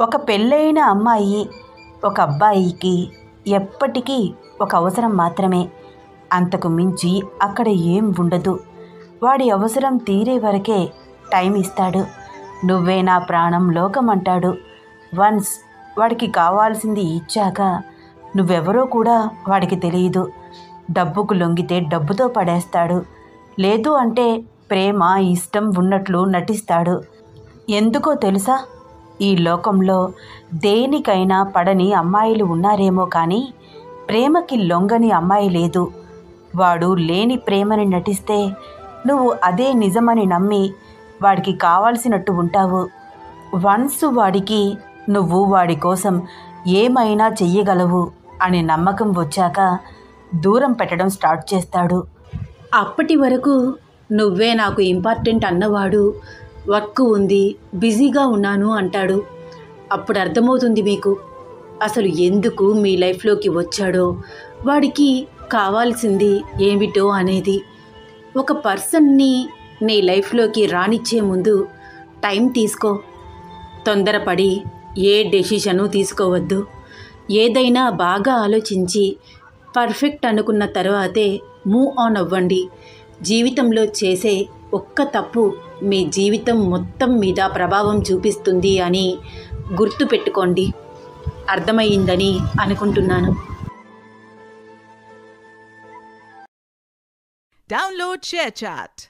ఒక పెళ్ళైన అమ్మాయి ఒక అబ్బాయికి ఎప్పటికీ ఒక అవసరం మాత్రమే. అంతకు మించి అక్కడ ఏం ఉండదు. వాడి అవసరం తీరే వరకే టైం ఇస్తాడు. నువ్వే నా ప్రాణం లోకం అంటాడు. వన్స్ వాడికి కావాల్సింది ఇచ్చాక నువ్వెవరో కూడా వాడికి తెలియదు. డబ్బుకు లొంగితే డబ్బుతో పడేస్తాడు. లేదు అంటే ప్రేమ ఇష్టం ఉన్నట్లు నటిస్తాడు. ఎందుకో తెలుసా, ఈ లోకంలో దేనికైనా పడని అమ్మాయిలు ఉన్నారేమో కానీ ప్రేమకి లొంగని అమ్మాయి లేదు. వాడు లేని ప్రేమని నటిస్తే నువ్వు అదే నిజమని నమ్మి వాడికి కావాల్సినట్టు ఉంటావు. వన్స్ వాడికి నువ్వు వాడి కోసం ఏమైనా చెయ్యగలవు అనే నమ్మకం వచ్చాక దూరం పెట్టడం స్టార్ట్ చేస్తాడు. అప్పటి వరకు నువ్వే నాకు ఇంపార్టెంట్ అన్నవాడు వర్క్ ఉంది, బిజీగా ఉన్నాను అంటాడు. అప్పుడు అర్థమవుతుంది మీకు అసలు ఎందుకు మీ లైఫ్లోకి వచ్చాడో, వాడికి కావాల్సింది ఏమిటో అనేది. ఒక పర్సన్ని నీ లైఫ్లోకి రానిచ్చే ముందు టైం తీసుకో. తొందరపడి ఏ డెసిషను తీసుకోవద్దు. ఏదైనా బాగా ఆలోచించి పర్ఫెక్ట్ అనుకున్న తర్వాతే మూవ్ ఆన్ అవ్వండి. జీవితంలో చేసే ఒక్క తప్పు మీ జీవితం మొత్తం మీద ప్రభావం చూపిస్తుంది అని గుర్తుపెట్టుకోండి. అర్థమయ్యిందని అనుకుంటున్నాను. Download ShareChat.